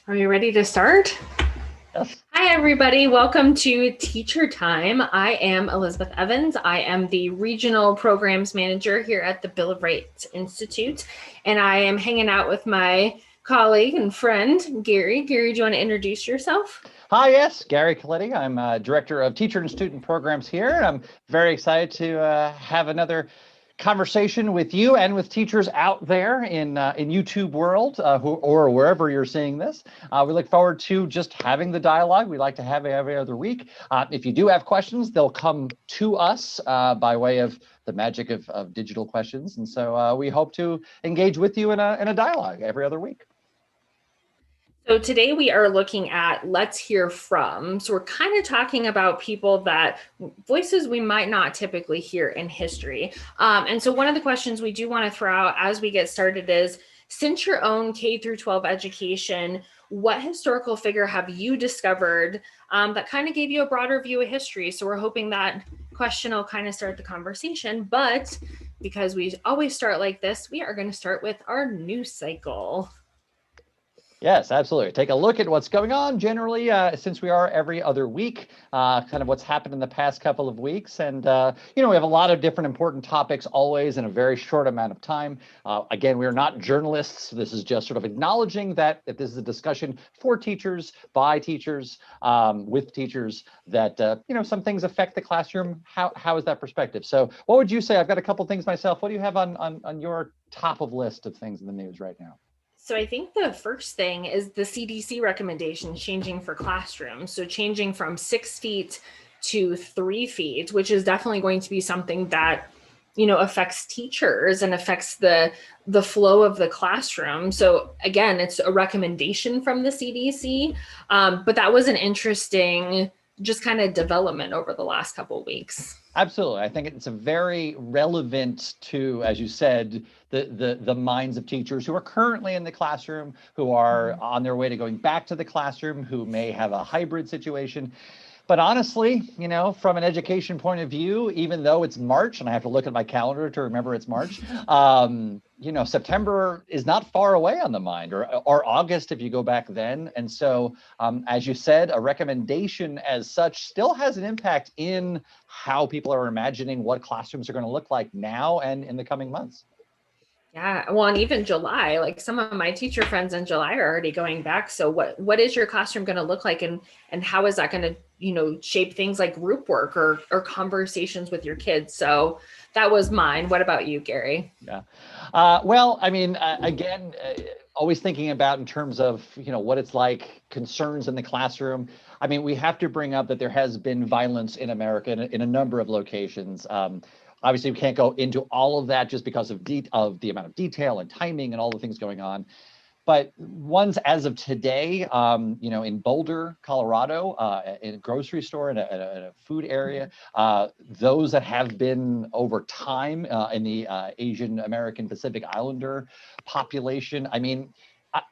Are you ready to start? Yes. Hi, everybody. Welcome to Teacher Time. I am Elizabeth Evans. I am the Regional Programs Manager here at the Bill of Rights Institute, and I am hanging out with my colleague and friend, Gary. Gary, do you want to introduce yourself? Hi, yes, Gary Coletti. I'm Director of Teacher and Student Programs here, and I'm very excited to have another conversation with you and with teachers out there in YouTube world or wherever you're seeing this. We look forward to just having the dialogue. We like to have it every other week. If you do have questions, they'll come to us by way of the magic of digital questions, and so we hope to engage with you in a dialogue every other week. So today we are looking at let's hear from. So we're kind of talking about people that voices we might not typically hear in history. And so one of the questions we do want to throw out as we get started is, since your own K through 12 education, what historical figure have you discovered that kind of gave you a broader view of history? So we're hoping that question will kind of start the conversation. But because we always start like this, we are going to start with our news cycle. Yes, absolutely. Take a look at what's going on generally, since we are every other week, kind of what's happened in the past couple of weeks. And, we have a lot of different important topics always in a very short amount of time. Again, we are not journalists. This is just sort of acknowledging that if this is a discussion for teachers, by teachers, with teachers, that, some things affect the classroom. How is that perspective? So what would you say? I've got a couple things myself. What do you have on your top of list of things in the news right now? So I think the first thing is the CDC recommendations changing for classrooms. So changing from 6 feet to 3 feet, which is definitely going to be something that affects teachers and affects the flow of the classroom. So again, it's a recommendation from the CDC, but that was an interesting just kind of development over the last couple of weeks. Absolutely. I think it's a very relevant to, as you said, the minds of teachers who are currently in the classroom, who are on their way to going back to the classroom, who may have a hybrid situation. But honestly, from an education point of view, even though it's March, and I have to look at my calendar to remember it's March, September is not far away on the mind, or August if you go back then. And so, as you said, a recommendation as such still has an impact in how people are imagining what classrooms are going to look like now and in the coming months. Yeah, well, and even July, like some of my teacher friends in July are already going back. So what is your classroom going to look like, and how is that going to, shape things like group work or conversations with your kids? So that was mine. What about you, Gary? Yeah. Well, I mean, again, always thinking about in terms of, what it's like, concerns in the classroom. I mean, we have to bring up that there has been violence in America in a number of locations. Obviously, we can't go into all of that just because of the amount of detail and timing and all the things going on. But ones as of today, in Boulder, Colorado, in a grocery store, in a food area, those that have been over time in the Asian American Pacific Islander population. I mean,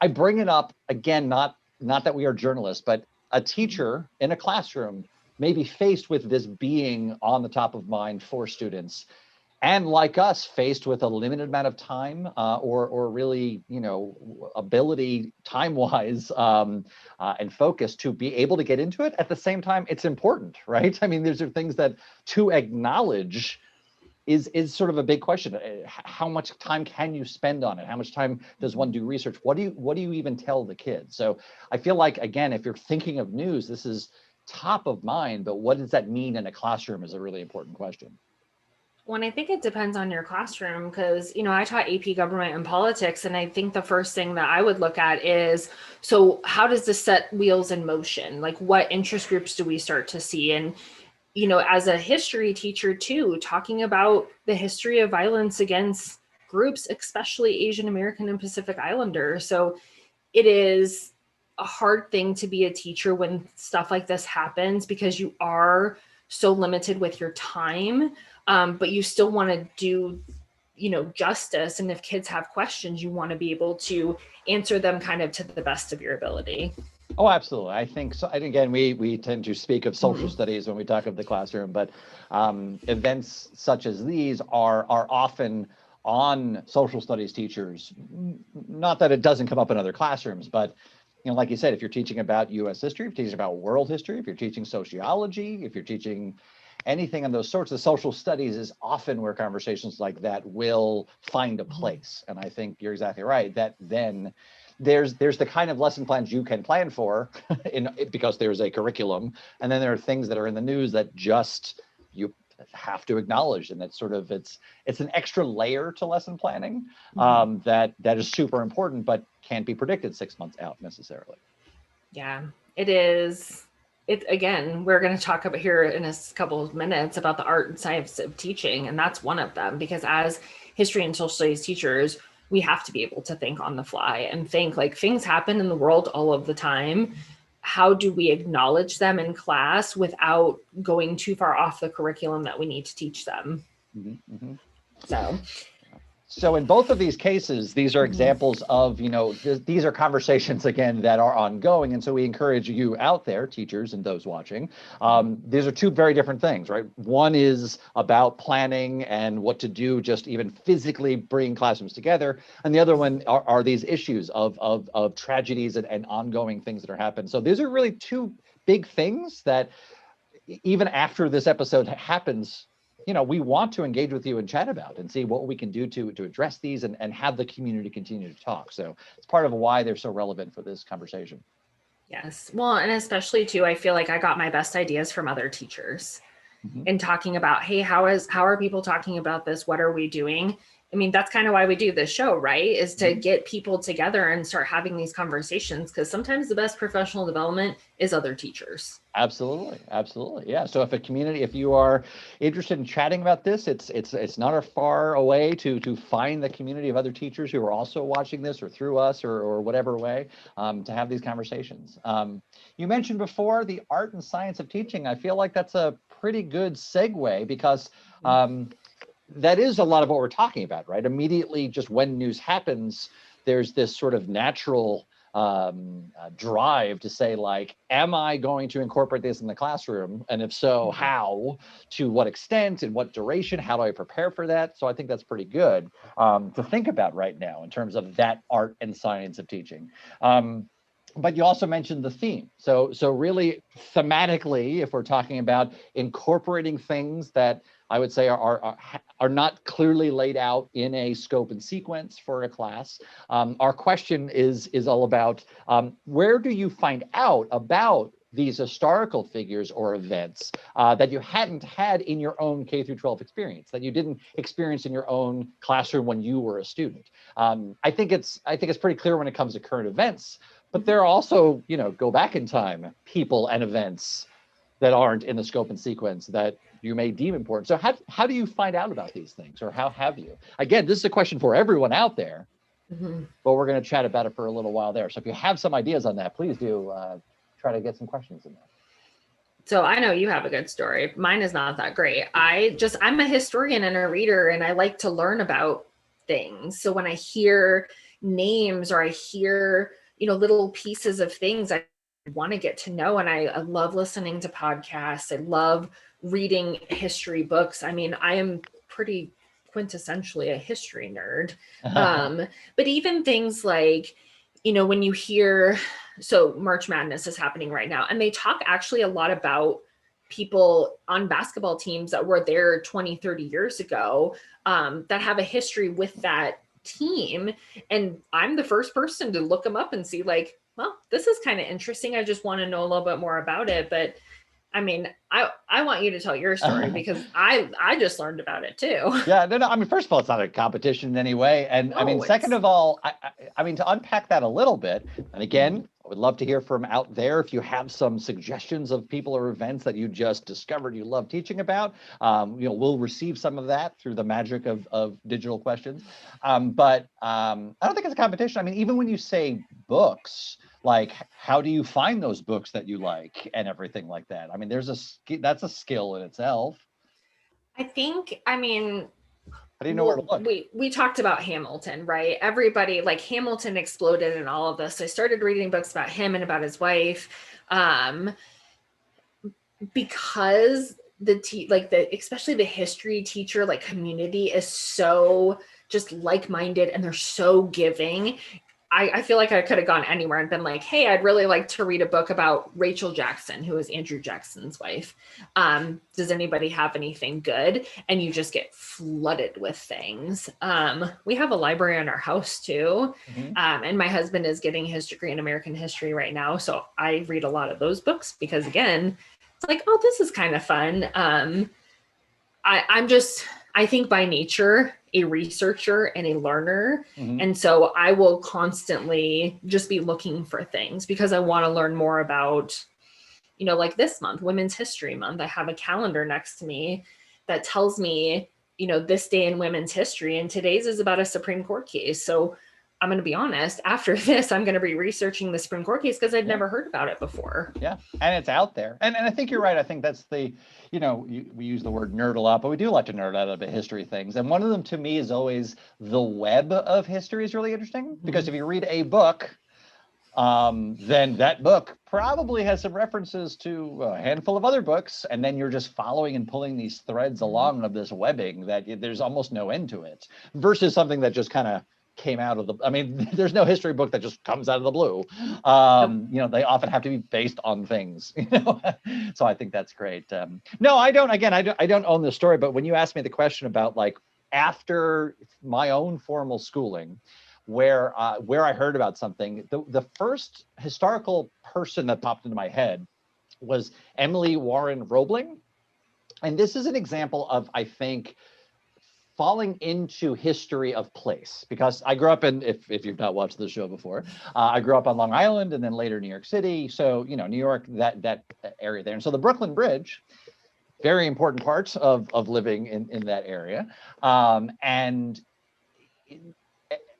I bring it up again, not that we are journalists, but a teacher in a classroom may be faced with this being on the top of mind for students, and like us, faced with a limited amount of time or really, ability time-wise and focus to be able to get into it. At the same time, it's important, right? I mean, these are things that to acknowledge is sort of a big question. How much time can you spend on it? How much time does one do research? What do you even tell the kids? So I feel like, again, if you're thinking of news, this is top of mind, but what does that mean in a classroom is a really important question. Well, and I think it depends on your classroom because, I taught AP government and politics. And I think the first thing that I would look at is, so how does this set wheels in motion? Like what interest groups do we start to see? And, as a history teacher too, talking about the history of violence against groups, especially Asian American and Pacific Islander. So it is a hard thing to be a teacher when stuff like this happens because you are so limited with your time, but you still want to do justice, and if kids have questions you want to be able to answer them kind of to the best of your ability. Oh, absolutely. I think so. And again, we tend to speak of social studies when we talk of the classroom, but events such as these are often on social studies teachers. Not that it doesn't come up in other classrooms, but like you said, if you're teaching about US history, if you're teaching about world history, if you're teaching sociology, if you're teaching anything on those sorts of social studies, is often where conversations like that will find a place. And I think you're exactly right, that then there's the kind of lesson plans you can plan for because there's a curriculum, and then there are things that are in the news that just you have to acknowledge, and it's an extra layer to lesson planning that is super important, but can't be predicted 6 months out necessarily. Yeah, it is. Again, we're going to talk about here in a couple of minutes about the art and science of teaching, and that's one of them, because as history and social studies teachers, we have to be able to think on the fly and think like things happen in the world all of the time. How do we acknowledge them in class without going too far off the curriculum that we need to teach them? So in both of these cases, these are examples of, these are conversations, again, that are ongoing. And so we encourage you out there, teachers and those watching. These are two very different things, right? One is about planning and what to do, just even physically bringing classrooms together. And the other one are these issues of tragedies and ongoing things that are happening. So these are really two big things that even after this episode happens, we want to engage with you and chat about and see what we can do to address these and have the community continue to talk. So it's part of why they're so relevant for this conversation. Yes. Well, and especially too, I feel like I got my best ideas from other teachers in talking about, hey, how are people talking about this? What are we doing? I mean, that's kind of why we do this show, right? Is to get people together and start having these conversations, because sometimes the best professional development is other teachers. Absolutely. Yeah. So if you are interested in chatting about this, it's not far away to find the community of other teachers who are also watching this or through us or whatever way to have these conversations. You mentioned before the art and science of teaching. I feel like that's a pretty good segue, because that is a lot of what we're talking about, right? Immediately, just when news happens, there's this sort of natural drive to say, like, am I going to incorporate this in the classroom? And if so, how, to what extent, in what duration, how do I prepare for that? So I think that's pretty good to think about right now in terms of that art and science of teaching. But you also mentioned the theme. So really thematically, if we're talking about incorporating things that I would say are not clearly laid out in a scope and sequence for a class, our question is all about where do you find out about these historical figures or events that you hadn't had in your own K through 12 experience, that you didn't experience in your own classroom when you were a student. I think it's pretty clear when it comes to current events, but there are also, go back in time, people and events that aren't in the scope and sequence that you may deem important. So how do you find out about these things, or how have you? Again, this is a question for everyone out there, but we're going to chat about it for a little while there. So if you have some ideas on that, please do try to get some questions in there. So I know you have a good story. Mine is not that great. I'm a historian and a reader, and I like to learn about things. So when I hear names or I hear, little pieces of things, I want to get to know. And I love listening to podcasts. I love reading history books. I mean, I am pretty quintessentially a history nerd. But even things like, when you hear, so March Madness is happening right now, and they talk actually a lot about people on basketball teams that were there 20, 30 years ago that have a history with that team. And I'm the first person to look them up and see, like, well, this is kind of interesting. I just want to know a little bit more about it. But I mean, I want you to tell your story, because I just learned about it too. Yeah, no. I mean, first of all, it's not a competition in any way. And no, I mean, second of all, I mean, to unpack that a little bit, and again, I would love to hear from out there if you have some suggestions of people or events that you just discovered you love teaching about. We'll receive some of that through the magic of digital questions. But I don't think it's a competition. I mean, even when you say books, like, how do you find those books that you like and everything like that? I mean, that's a skill in itself. I mean, how do you know where to look? We talked about Hamilton, right? Everybody, like, Hamilton exploded in all of this. I started reading books about him and about his wife, because especially the history teacher, like, community is so just like-minded, and they're so giving. I feel like I could have gone anywhere and been like, hey, I'd really like to read a book about Rachel Jackson, who is Andrew Jackson's wife. Does anybody have anything good? And you just get flooded with things. We have a library in our house too. And my husband is getting his degree in American history right now. So I read a lot of those books because, again, it's like, oh, this is kind of fun. I think by nature, a researcher and a learner. And so I will constantly just be looking for things because I want to learn more about, like this month, Women's History Month. I have a calendar next to me that tells me, this day in women's history, and today's is about a Supreme Court case. So I'm going to be honest, after this, I'm going to be researching the Supreme Court case because I'd never heard about it before. Yeah. And it's out there. And I think you're right. I think that's the, we use the word nerd a lot, but we do like to nerd out about history things. And one of them to me is always the web of history is really interesting because if you read a book, then that book probably has some references to a handful of other books. And then you're just following and pulling these threads along of this webbing that there's almost no end to it versus something that just kind of came out of there's no history book that just comes out of the blue. They often have to be based on things, so I think that's great. No, I don't own the story, but when you asked me the question about like after my own formal schooling, where I heard about something, the first historical person that popped into my head was Emily Warren Roebling. And this is an example of, I think, falling into history of place, because I grew up in, if you've not watched the show before, I grew up on Long Island and then later New York City. So, New York, that area there. And so the Brooklyn Bridge, very important parts of living in that area. And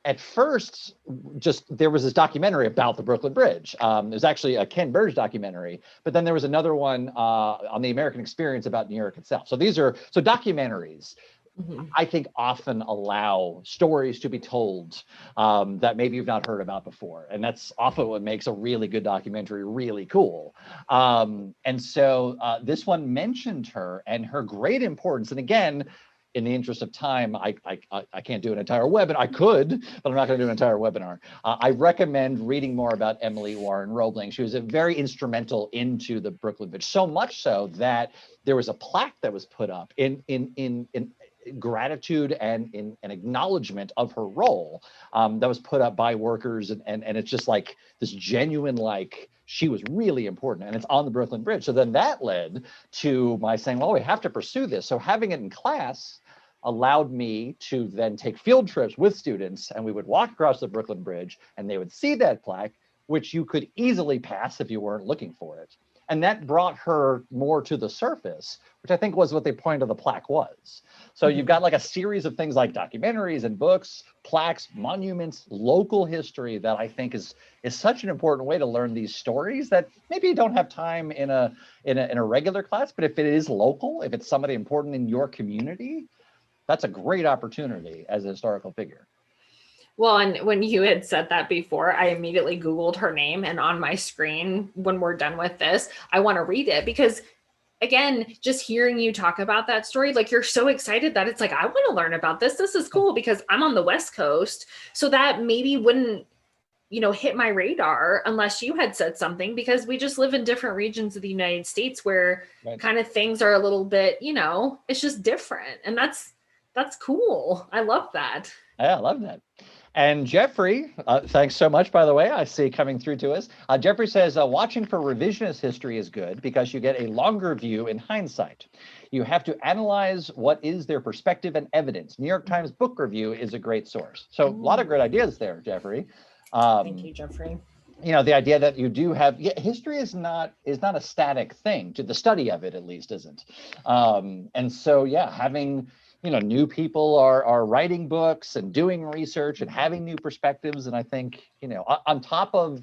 at first, there was this documentary about the Brooklyn Bridge. There's actually a Ken Burge documentary, but then there was another one on the American experience about New York itself. So documentaries, I think, often allow stories to be told that maybe you've not heard about before. And that's often what makes a really good documentary really cool. And so this one mentioned her and her great importance. And again, in the interest of time, I can't do an entire webinar. I could, but I'm not going to do an entire webinar. I recommend reading more about Emily Warren Roebling. She was very instrumental into the Brooklyn Bridge, so much so that there was a plaque that was put up in gratitude and in an acknowledgement of her role that was put up by workers, and it's just like this genuine, like, she was really important, and it's on the Brooklyn Bridge. So then that led to my saying, well, we have to pursue this. So having it in class allowed me to then take field trips with students, and we would walk across the Brooklyn Bridge and they would see that plaque, which you could easily pass if you weren't looking for it. And that brought her more to the surface, which I think was what the point of the plaque was. So you've got like a series of things like documentaries and books, plaques, monuments, local history that I think is such an important way to learn these stories that maybe you don't have time in a regular class, but if it is local, if it's somebody important in your community, that's a great opportunity as a historical figure. Well, and when you had said that before, I immediately Googled her name, and on my screen, when we're done with this, I want to read it because, again, just hearing you talk about that story, like, you're so excited that it's like, I want to learn about this. This is cool because I'm on the West Coast. So that maybe wouldn't, hit my radar unless you had said something, because we just live in different regions of the United States where kind of things are a little bit, it's just different. And that's cool. I love that. Yeah, I love that. And Jeffrey, thanks so much, by the way, I see coming through to us. Jeffrey says, watching for revisionist history is good because you get a longer view in hindsight. You have to analyze what is their perspective and evidence. New York Times Book Review is a great source. So a lot of great ideas there, Jeffrey. Thank you, Jeffrey. The idea that you do have, history is not a static thing. To the study of it, at least, isn't. And so, having new people are writing books and doing research and having new perspectives. And I think, on top of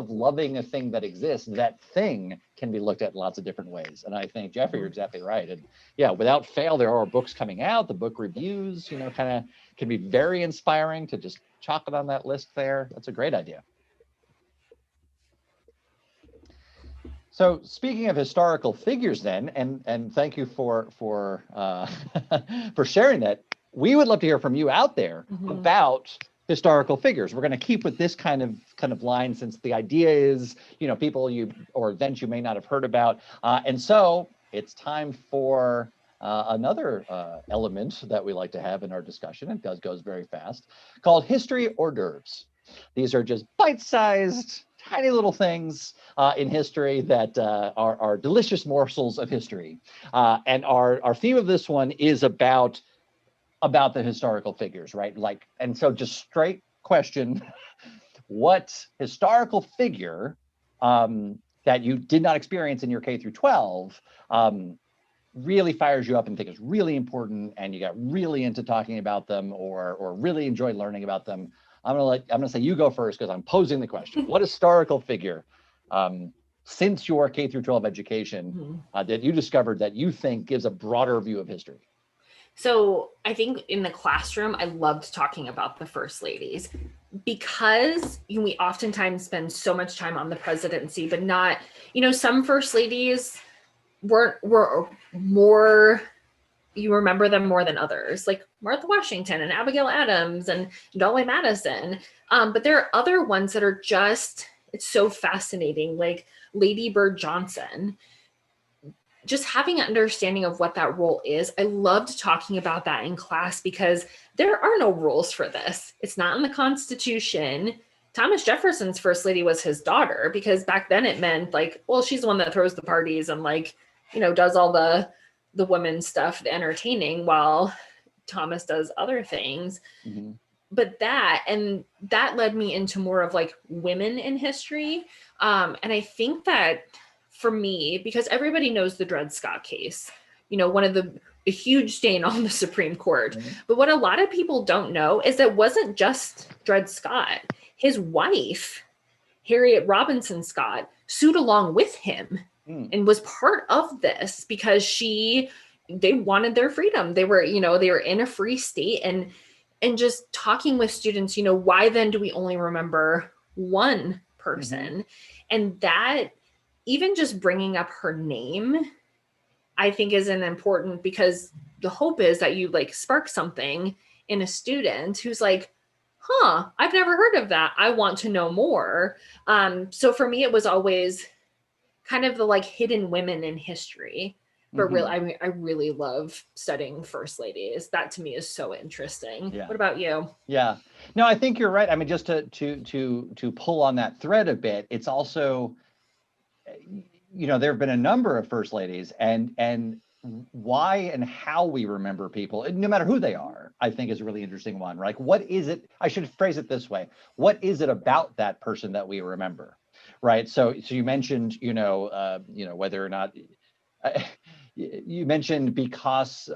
loving a thing that exists, that thing can be looked at in lots of different ways. And I think, Jeffrey, you're exactly right. And without fail, there are books coming out, the book reviews, kind of can be very inspiring to just chalk it on that list there. That's a great idea. So speaking of historical figures then, and thank you for for sharing that, we would love to hear from you out there about historical figures. We're going to keep with this kind of line, since the idea is, people or events you may not have heard about. And so it's time for another element that we like to have in our discussion. It goes very fast, called history hors d'oeuvres. These are just bite-sized, tiny little things in history that are delicious morsels of history. And our theme of this one is about the historical figures, right? And so just straight question, what historical figure that you did not experience in your K through 12 really fires you up and think is really important, and you got really into talking about them, or really enjoyed learning about them? I'm gonna say you go first, because I'm posing the question. What historical figure since your K through 12 education that you discovered that you think gives a broader view of history? So I think in the classroom, I loved talking about the first ladies, because we oftentimes spend so much time on the presidency, but not, some first ladies were more, you remember them more than others, like Martha Washington and Abigail Adams and Dolly Madison. But there are other ones that are just, it's so fascinating, like Lady Bird Johnson. Just having an understanding of what that role is. I loved talking about that in class, because there are no rules for this. It's not in the Constitution. Thomas Jefferson's first lady was his daughter, because back then it meant like, well, she's the one that throws the parties and does all the women's stuff, the entertaining, while Thomas does other things. Mm-hmm. But that led me into more of like women in history. And I think that for me, because everybody knows the Dred Scott case, one of a huge stain on the Supreme Court. Mm-hmm. But what a lot of people don't know is that it wasn't just Dred Scott. His wife, Harriet Robinson Scott, sued along with him and was part of this, because they wanted their freedom. They were in a free state, and just talking with students, why then do we only remember one person? Mm-hmm. And that, even just bringing up her name, I think is an important, because the hope is that you spark something in a student who's like, I've never heard of that. I want to know more. So for me, it was always kind of the hidden women in history. But really, I really love studying first ladies. That to me is so interesting. Yeah. What about you? Yeah, no, I think you're right. I mean, just to pull on that thread a bit, it's also, there have been a number of first ladies, and why and how we remember people, no matter who they are, I think is a really interesting one. Like, what is it? I should phrase it this way: what is it about that person that we remember, right? So you mentioned, whether or not. You mentioned because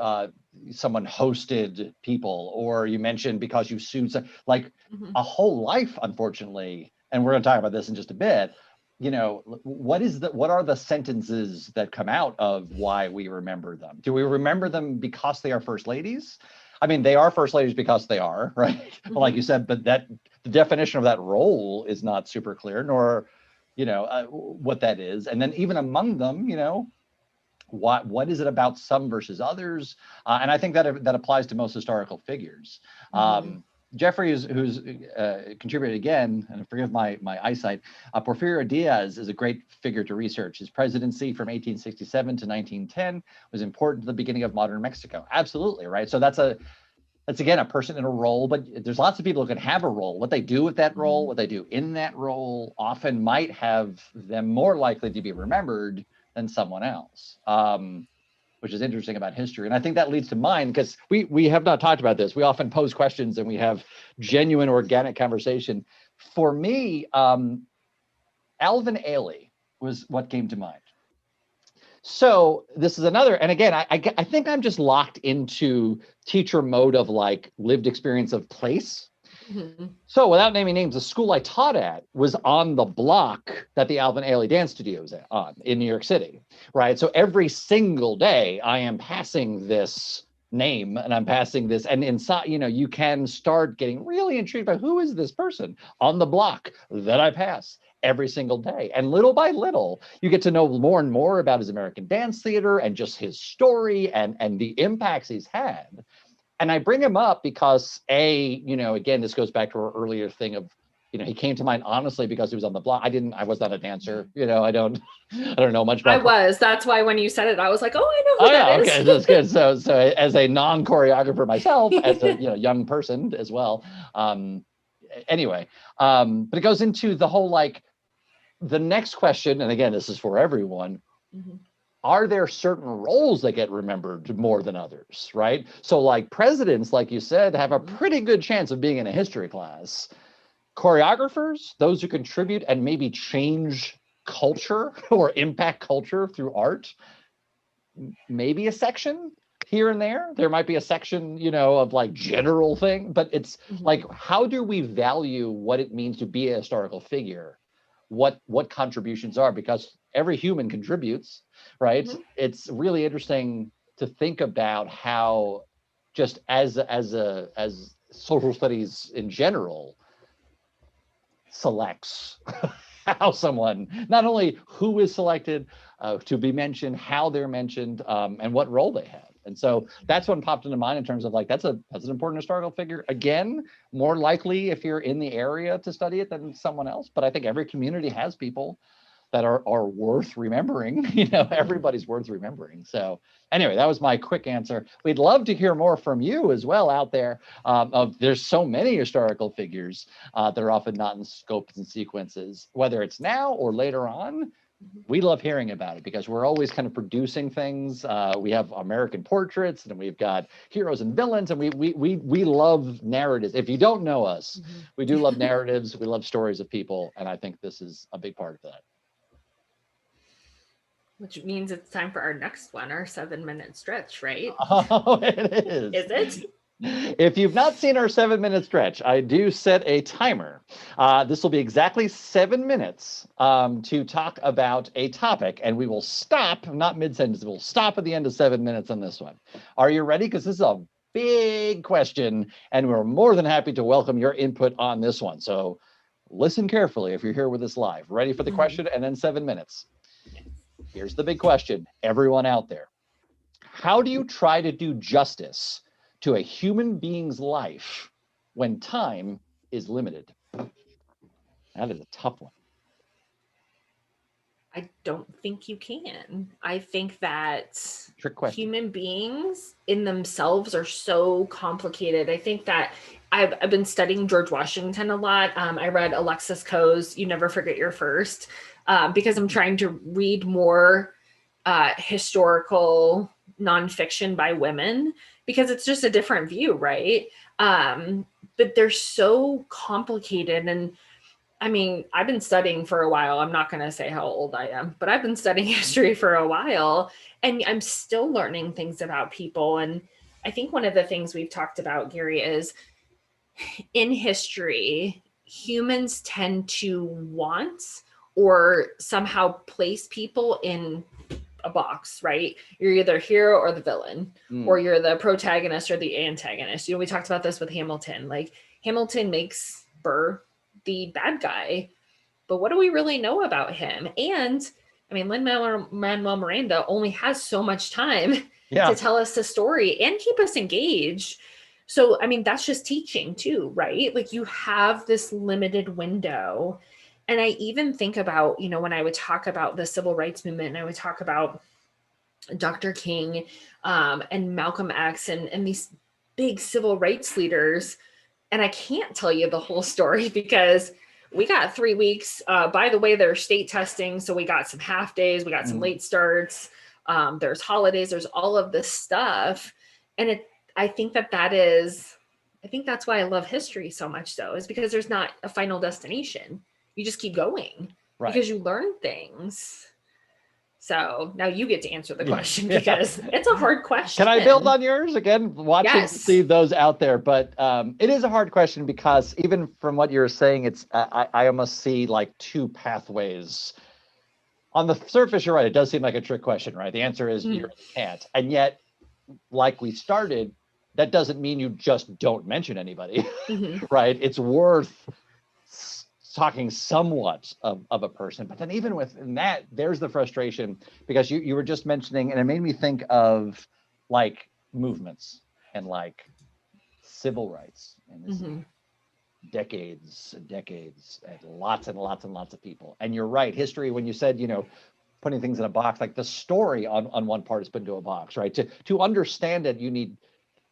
someone hosted people, or you mentioned because you sued, a whole life, unfortunately. And we're going to talk about this in just a bit. What are the sentences that come out of why we remember them? Do we remember them because they are first ladies? I mean, they are first ladies because they are, right? Mm-hmm. Like you said, but the definition of that role is not super clear, nor, what that is. And then even among them, what is it about some versus others? And I think that applies to most historical figures. Mm-hmm. Jeffrey, who's contributed again, and forgive my eyesight, Porfirio Diaz is a great figure to research. His presidency from 1867 to 1910 was important to the beginning of modern Mexico. Absolutely, right? So that's again a person in a role, but there's lots of people who can have a role. What they do with that role, what they do in that role, often might have them more likely to be remembered than someone else. Which is interesting about history. And I think that leads to mine, because we have not talked about this. We often pose questions and we have genuine organic conversation. For me, Alvin Ailey was what came to mind. So this is another, and again, I think I'm just locked into teacher mode of lived experience of place. Mm-hmm. So without naming names, the school I taught at was on the block that the Alvin Ailey Dance Studio was on in New York City, right? So every single day I am passing this name, and I'm passing this, and inside, you can start getting really intrigued by who is this person on the block that I pass every single day. And little by little, you get to know more and more about his American dance theater and just his story and the impacts he's had. And I bring him up because again, this goes back to our earlier thing of, he came to mind honestly because he was on the block. I was not a dancer. I don't know much about. That's why when you said it, I was like, oh, I know who that is. Okay, that's good. So as a non-choreographer myself, as a young person as well. Anyway, but it goes into the whole, like, the next question, and again, this is for everyone. Mm-hmm. Are there certain roles that get remembered more than others, right? So like presidents, like you said, have a pretty good chance of being in a history class. Choreographers, those who contribute and maybe change culture or impact culture through art, maybe a section here and there. There might be a section, of like general thing, but it's like, how do we value what it means to be a historical figure? What contributions are, because every human contributes, right? Mm-hmm. It's really interesting to think about how, just as social studies in general selects how someone, not only who is selected to be mentioned, how they're mentioned, and what role they have. And so that's what popped into mind in terms of like, that's an important historical figure. Again, more likely if you're in the area to study it than someone else. But I think every community has people that are worth remembering. Everybody's worth remembering. So anyway, that was my quick answer. We'd love to hear more from you as well out there. There's so many historical figures that are often not in scopes and sequences, whether it's now or later on. We love hearing about it because we're always kind of producing things. We have American portraits, and we've got heroes and villains, and we love narratives. If you don't know us, we do love narratives. We love stories of people, and I think this is a big part of that. Which means it's time for our next one, our 7-minute stretch, right? Oh, it is. Is it? If you've not seen our 7-minute stretch, I do set a timer. This will be exactly 7 minutes to talk about a topic, and we will stop, not mid-sentence, we'll stop at the end of 7 minutes on this one. Are you ready? Because this is a big question, and we're more than happy to welcome your input on this one. So listen carefully if you're here with us live. Ready for the question and then 7 minutes. Here's the big question, everyone out there. How do you try to do justice to a human being's life when time is limited? That is a tough one. I don't think you can. I think that trick question. Human beings in themselves are so complicated. I think that I've been studying George Washington a lot. I read Alexis Coe's You Never Forget Your First because I'm trying to read more historical nonfiction by women, because it's just a different view, right? But they're so complicated. And I mean, I've been studying for a while. I'm not going to say how old I am, but I've been studying history for a while, and I'm still learning things about people. And I think one of the things we've talked about, Gary, is in history, humans tend to want or somehow place people in a box, right? You're either hero or the villain, or you're the protagonist or the antagonist. We talked about this with Hamilton. Like, Hamilton makes Burr the bad guy, but what do we really know about him? And I mean, Lin-Manuel Miranda only has so much time to tell us the story and keep us engaged. So, I mean, that's just teaching too, right? Like, you have this limited window. And I even think about, when I would talk about the civil rights movement, and I would talk about Dr. King and Malcolm X and these big civil rights leaders. And I can't tell you the whole story because we got 3 weeks. By the way, there's state testing. So we got some half days, we got some late starts. There's holidays, there's all of this stuff. And I think that's why I love history so much, though, is because there's not a final destination. You just keep going because you learn things. So now you get to answer the question because it's a hard question. Can I build on yours again? Watching to see those out there, but it is a hard question because even from what you're saying, it's I almost see like two pathways. On the surface, you're right. It does seem like a trick question, right? The answer is you can't, and yet, like we started, that doesn't mean you just don't mention anybody, right? It's worth talking somewhat of a person, but then even within that, there's the frustration because you were just mentioning, and it made me think of like movements and like civil rights, and this is Mm-hmm. decades and decades, and lots and lots and lots of people. And you're right, history, when you said, putting things in a box, like the story on one part is put into a box, right? To understand it, you need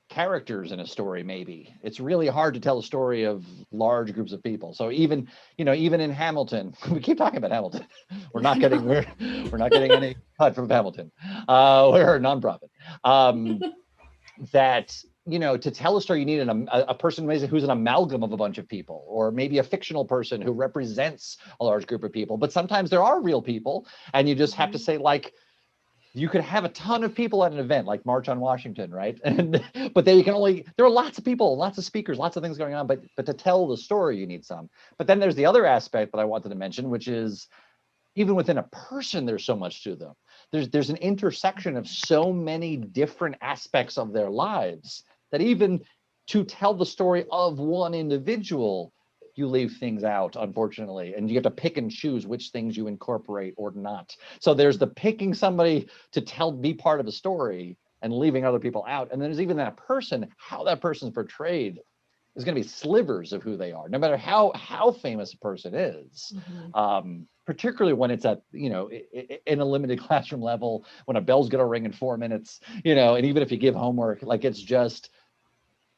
characters in a story. Maybe it's really hard to tell a story of large groups of people. So even in Hamilton, we keep talking about Hamilton. We're not getting we're not getting any cut from Hamilton. We're a nonprofit. That to tell a story, you need a person who's an amalgam of a bunch of people, or maybe a fictional person who represents a large group of people. But sometimes there are real people, and you just have to say, like, you could have a ton of people at an event like March on Washington, right? But then there are lots of people, lots of speakers, lots of things going on, but to tell the story, you need some. But then there's the other aspect that I wanted to mention, which is even within a person, there's so much to them. There's an intersection of so many different aspects of their lives that even to tell the story of one individual, you leave things out, unfortunately, and you have to pick and choose which things you incorporate or not. So there's the picking somebody to be part of a story and leaving other people out. And then there's even that person, how that person's portrayed is going to be slivers of who they are, no matter how famous a person is. Particularly when it's at, in a limited classroom level, when a bell's going to ring in 4 minutes, and even if you give homework, like, it's just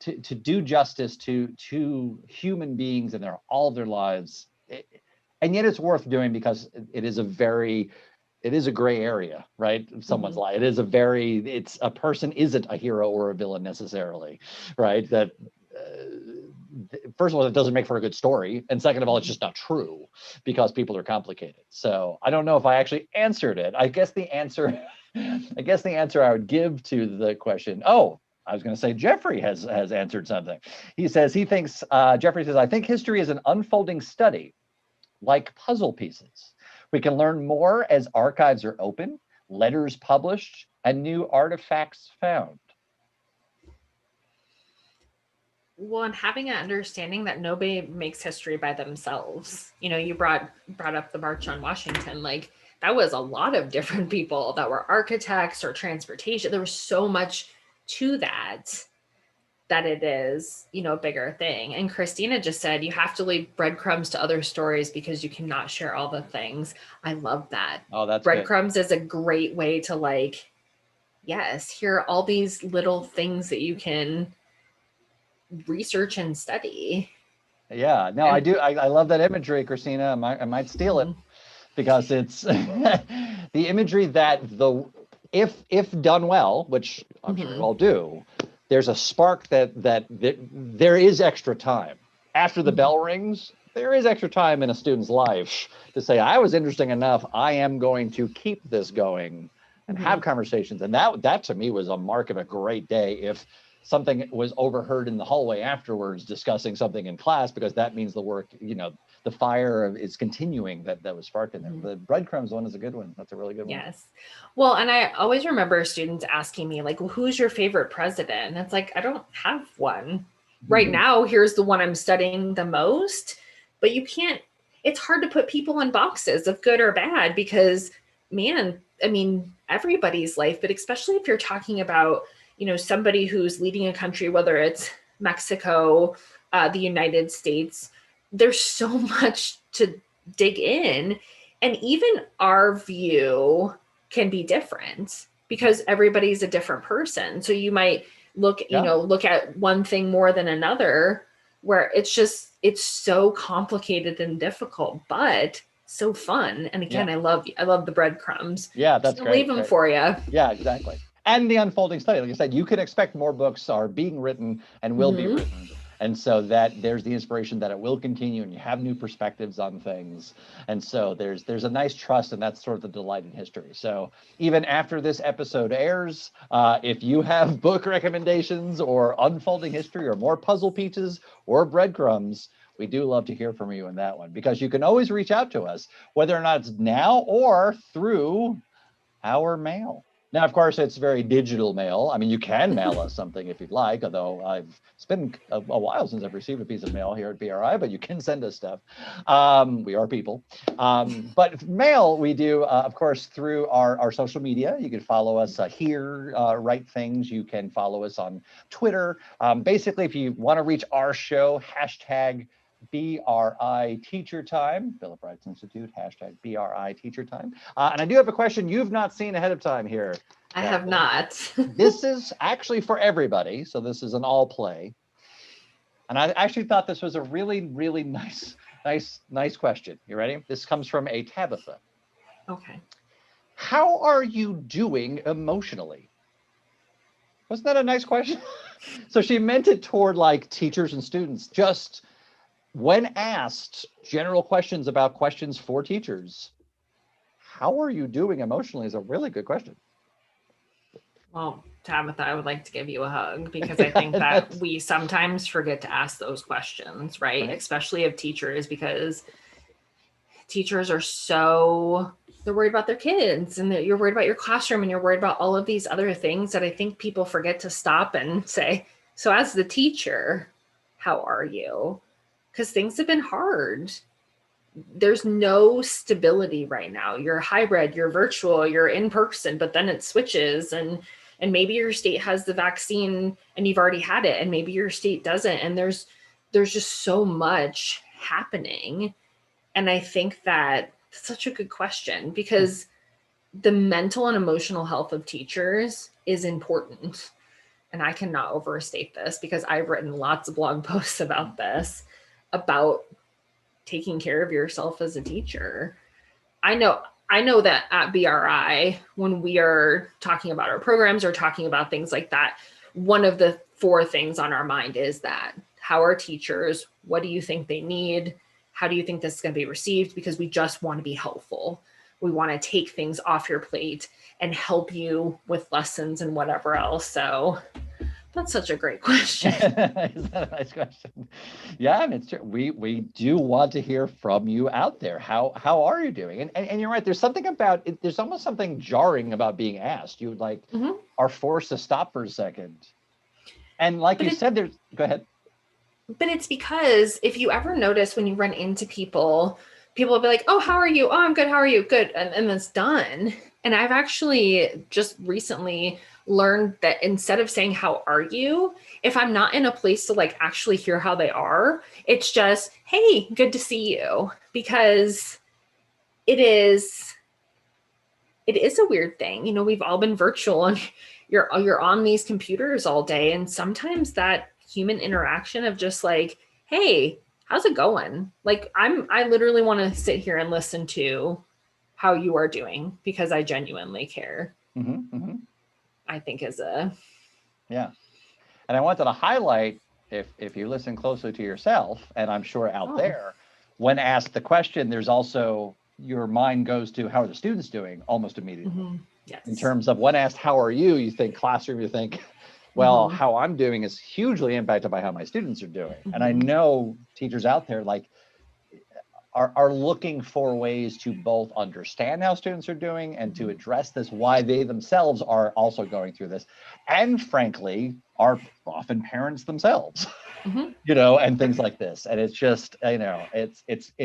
to do justice to human beings and all of their lives. And yet it's worth doing because it is a gray area, right? Someone's life. It's a person isn't a hero or a villain necessarily, right? That first of all, it doesn't make for a good story, and second of all, it's just not true because people are complicated. So I don't know if I actually answered it. I guess the answer I would give to the question. Oh, I was going to say Jeffrey has answered something. He says Jeffrey says, I think history is an unfolding study, like puzzle pieces. We can learn more as archives are open, letters published, and new artifacts found. Well, and having an understanding that nobody makes history by themselves. You brought up the March on Washington. Like, that was a lot of different people that were architects or transportation. There was so much to that it is, a bigger thing. And Christina just said you have to leave breadcrumbs to other stories because you cannot share all the things. I love that. Oh, that's breadcrumbs is a great way to, like, yes, here are all these little things that you can research and study. Yeah, no, I do. I love that imagery, Christina. I might steal it because it's the imagery that if done well, which I'm sure you all do, there's a spark that there is extra time after the bell rings. There is extra time in a student's life to say, I was interesting enough, I am going to keep this going and have conversations. And that to me was a mark of a great day. If something was overheard in the hallway afterwards discussing something in class, because that means the work, the fire is continuing that was sparked in there. The breadcrumbs one is a good one. That's a really good one. Yes. Well, and I always remember students asking me, like, well, who's your favorite president? And it's like, I don't have one. Right now, here's the one I'm studying the most, but it's hard to put people in boxes of good or bad because, man, I mean, everybody's life, but especially if you're talking about, somebody who's leading a country, whether it's Mexico, the United States, there's so much to dig in. And even our view can be different because everybody's a different person. So you might look at one thing more than another, where it's so complicated and difficult, but so fun. And again, I love the breadcrumbs. Yeah, that's great. Leave them for you. Yeah, exactly. And the unfolding study, like I said, you can expect more books are being written and will be written. And so that there's the inspiration that it will continue and you have new perspectives on things. And so there's a nice trust, and that's sort of the delight in history. So even after this episode airs, if you have book recommendations or unfolding history or more puzzle pieces or breadcrumbs, we do love to hear from you in that one, because you can always reach out to us, whether or not it's now or through our mail. Now, of course, it's very digital mail. I mean, you can mail us something if you'd like, although it's been a while since I've received a piece of mail here at BRI, but you can send us stuff. We are people. But mail, we do, of course, through our social media. You can follow us here, Write Things. You can follow us on Twitter. Basically, if you want to reach our show, hashtag BRI Teacher Time, Philip Wright's Institute, hashtag BRI Teacher Time. And I do have a question you've not seen ahead of time here. I have not. This is actually for everybody, so this is an all play. And I actually thought this was a really, really nice question. You ready? This comes from a Tabitha. Okay. How are you doing emotionally? Wasn't that a nice question? So she meant it toward like teachers and students. Just when asked general questions about questions for teachers, how are you doing emotionally is a really good question. Well, Tabitha, I would like to give you a hug because I think that we sometimes forget to ask those questions, right? Especially of teachers, because teachers are they're worried about their kids, and you're worried about your classroom, and you're worried about all of these other things that I think people forget to stop and say, so as the teacher, how are you? Because things have been hard. There's no stability right now. You're hybrid, you're virtual, you're in person, but then it switches, and maybe your state has the vaccine and you've already had it, and maybe your state doesn't. And there's just so much happening. And I think that's such a good question, because the mental and emotional health of teachers is important. And I cannot overstate this, because I've written lots of blog posts about this, about taking care of yourself as a teacher. I know that at BRI, when we are talking about our programs or talking about things like that, one of the 4 things on our mind is that, how are teachers? What do you think they need? How do you think this is going to be received? Because we just want to be helpful. We want to take things off your plate and help you with lessons and whatever else. So that's such a great question. Is that a nice question? Yeah, and it's true. We do want to hear from you out there. How are you doing? And you're right. There's something about it. There's almost something jarring about being asked. You are forced to stop for a second. And like you said, go ahead. But it's because if you ever notice, when you run into people will be like, oh, how are you? Oh, I'm good. How are you? Good. And it's done. And I've actually just recently learned that instead of saying, how are you? If I'm not in a place to like actually hear how they are, it's just, hey, good to see you. Because it is a weird thing. You know, we've all been virtual, and you're on these computers all day. And sometimes that human interaction of just like, hey, how's it going? Like, I literally want to sit here and listen to how you are doing, because I genuinely care. I think yeah. And I wanted to highlight, if you listen closely to yourself, and I'm sure out there, when asked the question, there's also, your mind goes to, how are the students doing almost immediately. Yes. In terms of when asked, how are you, you think classroom, you think, well, how I'm doing is hugely impacted by how my students are doing. And I know teachers out there like are looking for ways to both understand how students are doing and to address this, why they themselves are also going through this, and frankly are often parents themselves, you know, and things like this. And it's just, you know, it's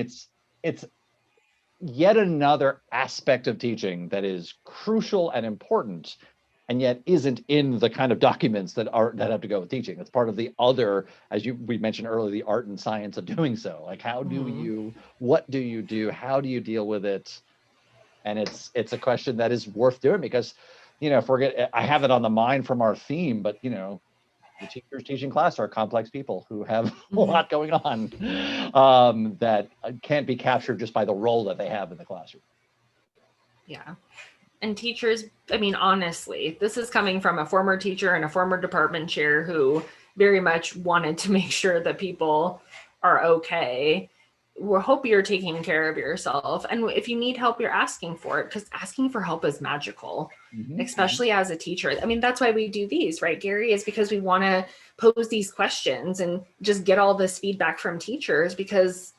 yet another aspect of teaching that is crucial and important, and yet isn't in the kind of documents that have to go with teaching. It's part of the other, as we mentioned earlier, the art and science of doing so. Like, how do you, what do you do? How do you deal with it? And it's a question that is worth doing, because, you know, I have it on the mind from our theme, but, you know, the teachers teaching class are complex people who have a lot going on, that can't be captured just by the role that they have in the classroom. Yeah. And teachers, I mean, honestly, this is coming from a former teacher and a former department chair who very much wanted to make sure that people are okay. We hope you're taking care of yourself. And if you need help, you're asking for it, because asking for help is magical, especially as a teacher. I mean, that's why we do these, right, Gary, is because we want to pose these questions and just get all this feedback from teachers, because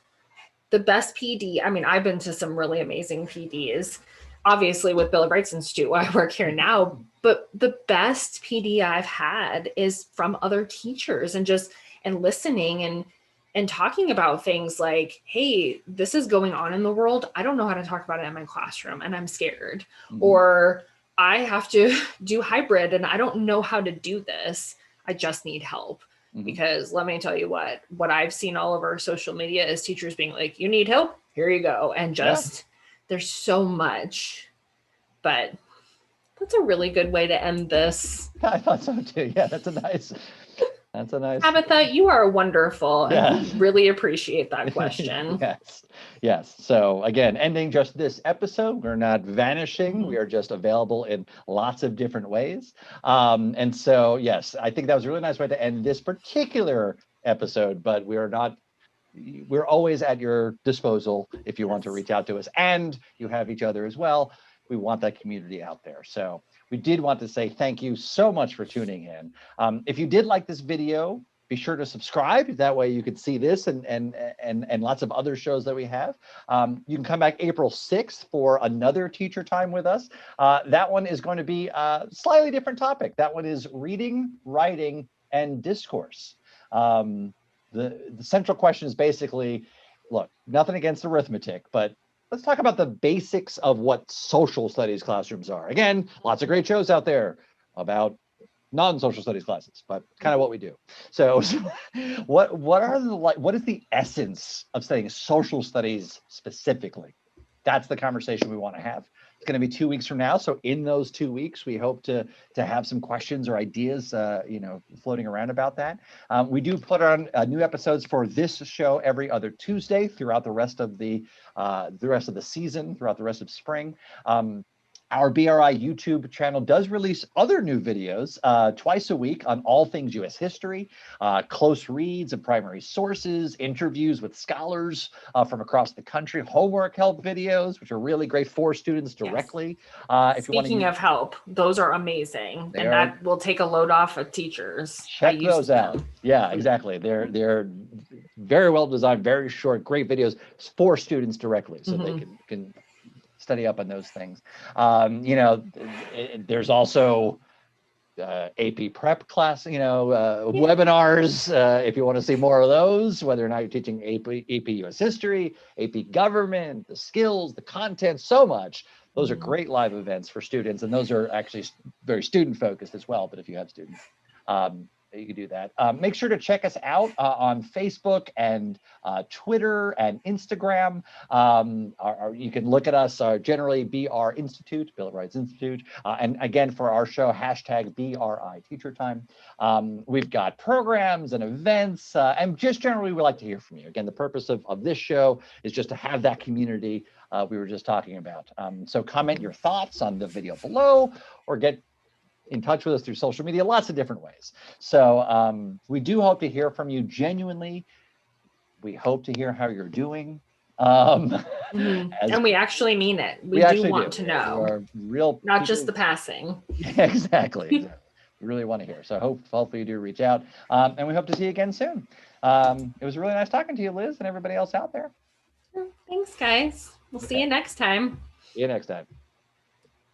the best PD, I mean, I've been to some really amazing PDs, obviously with Bill of Rights Institute, why I work here now, but the best PD I've had is from other teachers and just, and listening and talking about things like, hey, this is going on in the world. I don't know how to talk about it in my classroom and I'm scared. Or I have to do hybrid and I don't know how to do this. I just need help. Because let me tell you what I've seen all over social media is teachers being like, you need help? Here you go. And just, there's so much, but that's a really good way to end this. I thought so too. Yeah, that's a nice. Tabitha, you are wonderful. And we really appreciate that question. Yes. So again, ending just this episode, we're not vanishing. We are just available in lots of different ways. And so, yes, I think that was a really nice way to end this particular episode, but we're always at your disposal if you want to reach out to us, and you have each other as well. We want that community out there. So we did want to say thank you so much for tuning in. If you did like this video, be sure to subscribe. That way you can see this and lots of other shows that we have. You can come back April 6th for another teacher time with us. That one is going to be a slightly different topic. That one is reading, writing, and discourse. The central question is basically, look, nothing against arithmetic, but let's talk about the basics of what social studies classrooms are. Again, lots of great shows out there about non-social studies classes, but kind of what we do. So what is the essence of studying social studies specifically? That's the conversation we want to have. It's going to be 2 weeks from now. So in those 2 weeks, we hope to have some questions or ideas, floating around about that. We do put on new episodes for this show every other Tuesday throughout the rest of the season, throughout the rest of spring. Our BRI YouTube channel does release other new videos twice a week on all things U.S. history, close reads of primary sources, interviews with scholars from across the country, homework help videos, which are really great for students directly. Speaking of help, those are amazing. That will take a load off of teachers. Check those out. Yeah, exactly. They're very well designed, very short, great videos for students directly, so they can study up on those things. There's also AP prep class, webinars, if you want to see more of those, whether or not you're teaching AP US history, AP government, the skills, the content, so much. Those are great live events for students, and those are actually very student focused as well. But if you have students, you can do that. Make sure to check us out on Facebook and Twitter and Instagram. You can look at us generally BR Institute, Bill of Rights Institute. And again, for our show, hashtag BRI Teacher Time. We've got programs and events, and just generally we like to hear from you. Again, the purpose of this show is just to have that community we were just talking about. So comment your thoughts on the video below, or get in touch with us through social media, lots of different ways. So we do hope to hear from you genuinely. We hope to hear how you're doing. And we actually mean it. We do want to know. Not people. Just the passing. Yeah, exactly. We really want to hear. So hopefully you do reach out. And we hope to see you again soon. It was really nice talking to you, Liz, and everybody else out there. Thanks, guys. We'll see you next time. See you next time.